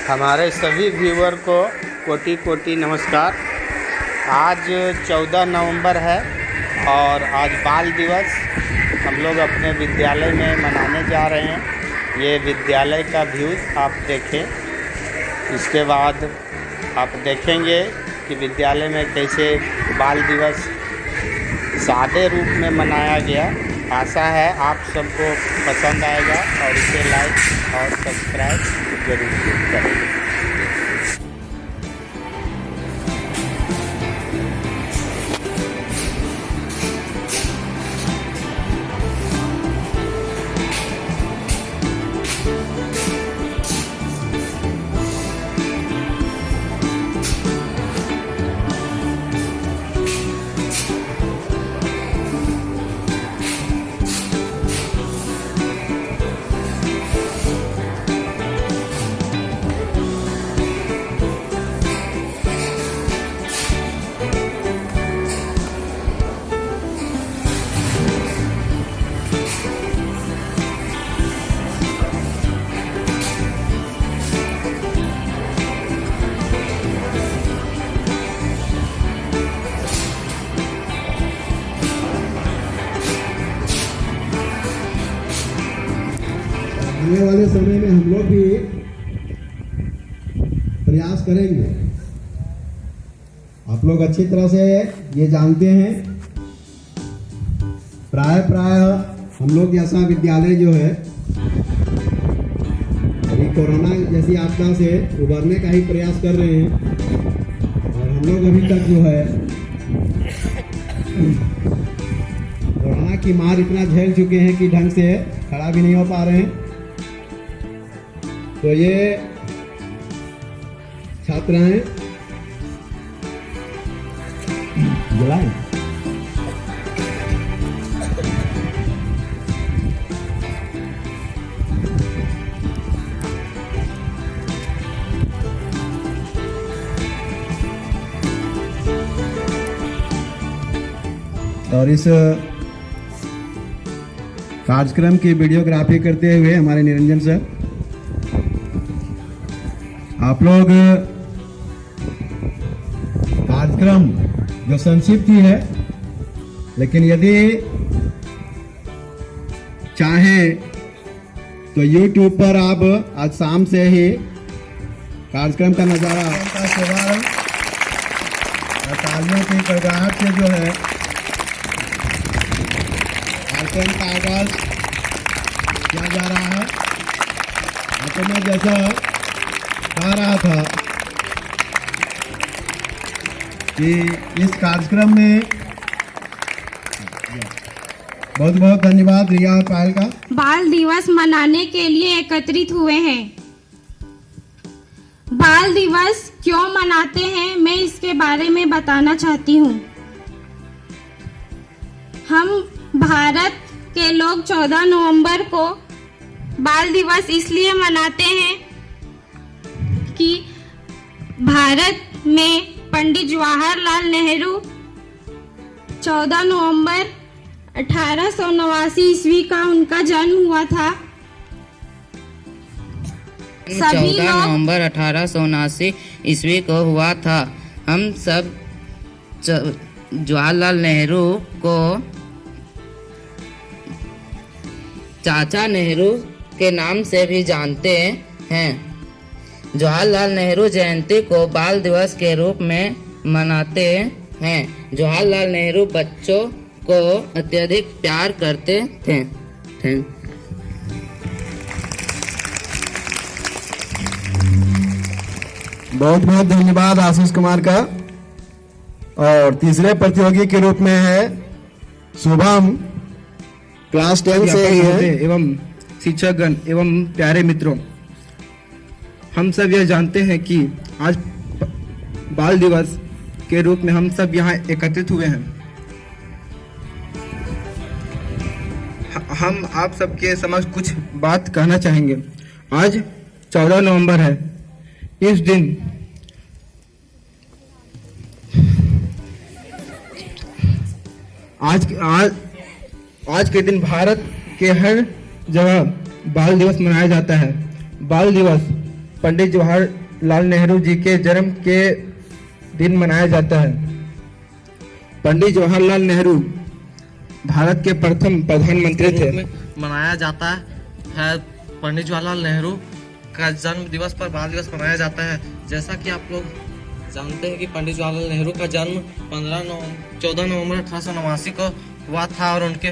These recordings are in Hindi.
हमारे सभी व्यूअर को कोटि कोटि नमस्कार। आज 14 नवंबर है और आज बाल दिवस हम लोग अपने विद्यालय में मनाने जा रहे हैं। ये विद्यालय का व्यूज़ आप देखें, इसके बाद आप देखेंगे कि विद्यालय में कैसे बाल दिवस सादे रूप में मनाया गया। आशा है आप सबको पसंद आएगा और इसे लाइक और सब्सक्राइब ज़रूर करें। आने वाले समय में हम लोग भी प्रयास करेंगे। आप लोग अच्छी तरह से ये जानते हैं, प्राय हम लोग जैसा विद्यालय जो है अभी कोरोना जैसी आपदा से उबरने का ही प्रयास कर रहे हैं और हम लोग अभी तक जो है कोरोना की मार इतना झेल चुके हैं कि ढंग से खड़ा भी नहीं हो पा रहे हैं। तो ये छात्राएं बुलाएं और इस कार्यक्रम की वीडियोग्राफी करते हुए हमारे निरंजन सर, आप लोग कार्यक्रम जो संक्षिप्त ही है, लेकिन यदि चाहें तो YouTube पर आप आज शाम से ही कार्यक्रम का नज़ारा का शुभारंभ और तालियों की गड़गड़ाहट से जो है कार्यक्रम का आगाज किया जा रहा है। तो मैं जैसा कह रहा था कि इस कार्यक्रम में बहुत बहुत धन्यवाद रिया और पायल का। बाल दिवस मनाने के लिए एकत्रित हुए हैं। बाल दिवस क्यों मनाते हैं, मैं इसके बारे में बताना चाहती हूँ। हम भारत के लोग 14 नवंबर को बाल दिवस इसलिए मनाते हैं कि भारत में पंडित जवाहरलाल नेहरू 14 नवंबर 1889 ईस्वी का उनका जन्म हुआ था। सभी 14 नवंबर 1879 ईस्वी को हुआ था। हम सब जवाहरलाल नेहरू को चाचा नेहरू के नाम से भी जानते हैं। जवाहरलाल नेहरू जयंती को बाल दिवस के रूप में मनाते हैं। जवाहरलाल नेहरू बच्चों को अत्यधिक प्यार करते थे। बहुत बहुत धन्यवाद आशीष कुमार का। और तीसरे प्रतियोगी के रूप में है शुभम, क्लास 10 से ही है। एवं शिक्षकगण एवं प्यारे मित्रों, हम सब यह जानते हैं कि आज बाल दिवस के रूप में हम सब यहाँ एकत्रित हुए हैं। हम आप सबके समक्ष कुछ बात कहना चाहेंगे। आज 14 नवंबर है। इस दिन आज के दिन भारत के हर जगह बाल दिवस मनाया जाता है। बाल दिवस पंडित जवाहर लाल नेहरू जी के जन्म के दिन मनाया जाता है। पंडित जवाहरलाल नेहरू भारत के प्रथम प्रधानमंत्री थे। मनाया जाता है। पंडित जवाहरलाल नेहरू का जन्म दिवस पर बाल दिवस मनाया जाता है। जैसा कि आप लोग जानते हैं कि पंडित जवाहरलाल नेहरू का जन्म 14 नवंबर 1889 को हुआ था और उनके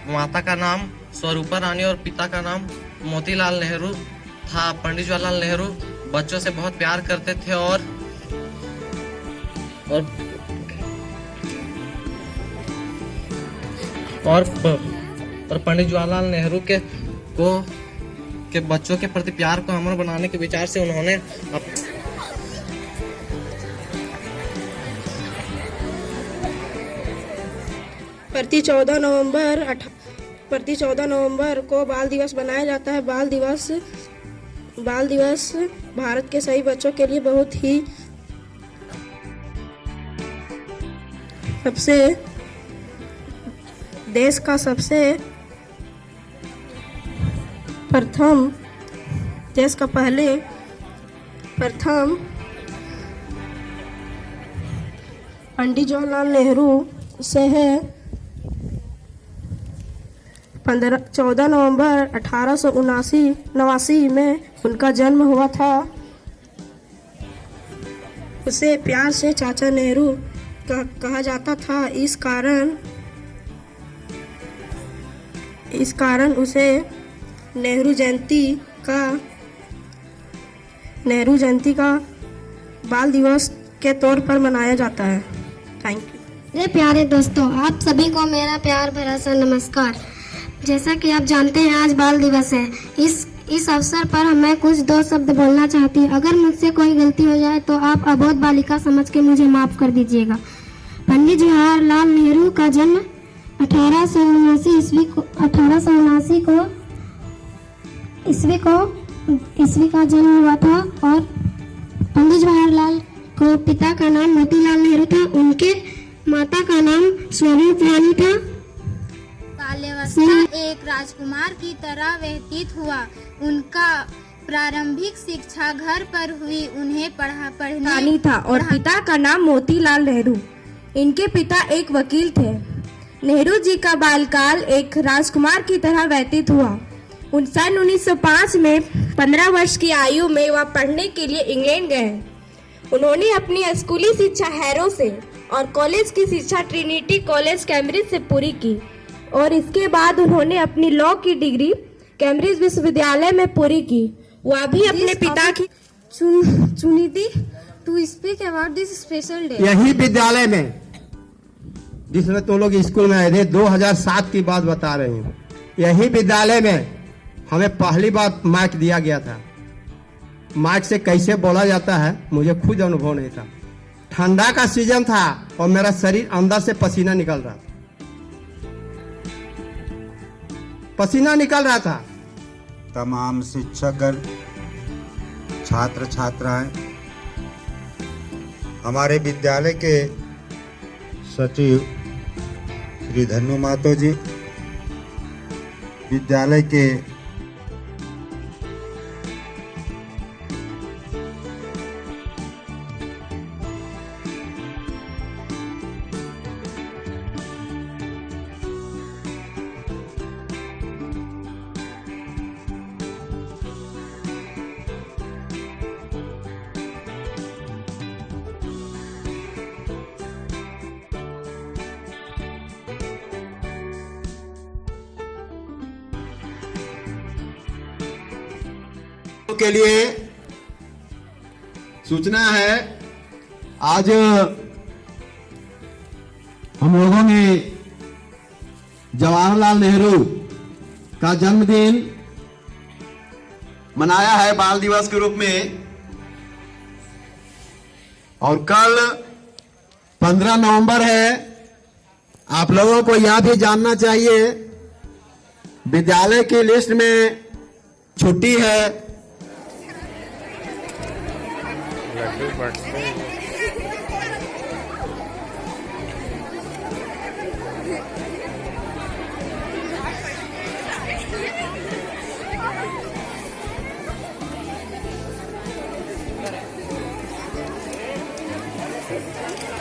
माता का नाम स्वरूपा रानी और पिता का नाम मोतीलाल नेहरू था। पंडित जवाहरलाल नेहरू बच्चों से बहुत प्यार करते थे और पंडित जवाहरलाल नेहरू के बच्चों के प्रति प्यार को अमर बनाने के विचार से उन्होंने प्रति 14 नवंबर को बाल दिवस मनाया जाता है। बाल दिवस भारत के सभी बच्चों के लिए बहुत ही देश का सबसे प्रथम पंडित जवाहरलाल नेहरू से है 14 नवंबर 1879 में उनका जन्म हुआ था। उसे प्यार से चाचा नेहरू कहा जाता था। इस कारण उसे नेहरू जयंती का बाल दिवस के तौर पर मनाया जाता है। Thank you. मेरे प्यारे दोस्तों, आप सभी को मेरा प्यार भरा सा नमस्कार। जैसा कि आप जानते हैं आज बाल दिवस है। इस अवसर पर मैं कुछ 2 शब्द बोलना चाहती हूँ। अगर मुझसे कोई गलती हो जाए तो आप अबोध बालिका समझ के मुझे माफ कर दीजिएगा। पंडित जवाहरलाल नेहरू का जन्म 1879 ईस्वी का जन्म हुआ था और पंडित जवाहरलाल को पिता का नाम मोतीलाल नेहरू था। उनके माता का नाम स्वरूप रानी था। बाल्यावस्था एक राजकुमार की तरह व्यतीत हुआ। उनका प्रारंभिक शिक्षा घर पर हुई। उन्हें पढ़ने था और पिता का नाम मोतीलाल नेहरू। इनके पिता एक वकील थे। नेहरू जी का बालकाल एक राजकुमार की तरह व्यतीत हुआ। सन 1905 में 15 वर्ष की आयु में वह पढ़ने के लिए इंग्लैंड गए। उन्होंने अपनी स्कूली शिक्षा हैरो से और कॉलेज की शिक्षा ट्रिनिटी कॉलेज कैम्ब्रिज से पूरी की और इसके बाद उन्होंने अपनी लॉ की डिग्री कैम्ब्रिज विश्वविद्यालय में पूरी की। वह भी अपने पिता की सुनीति to speak about this special day. यही विद्यालय में जिसमें तुम लोग स्कूल में आए थे 2007 की बात बता रही हूँ। यही विद्यालय में हमें पहली बार माइक दिया गया था। माइक से कैसे बोला जाता है मुझे खुद अनुभव नहीं था। ठंडा का सीजन था और मेरा शरीर अंदर से पसीना निकल रहा था। तमाम शिक्षकगण, छात्र छात्राएं, हमारे विद्यालय के सचिव श्री धन्नू मातो जी, विद्यालय के के लिए सूचना है। आज हम लोगों ने जवाहरलाल नेहरू का जन्मदिन मनाया है बाल दिवस के रूप में और कल 15 नवंबर है। आप लोगों को यह भी जानना चाहिए विद्यालय की लिस्ट में छुट्टी है। हैं।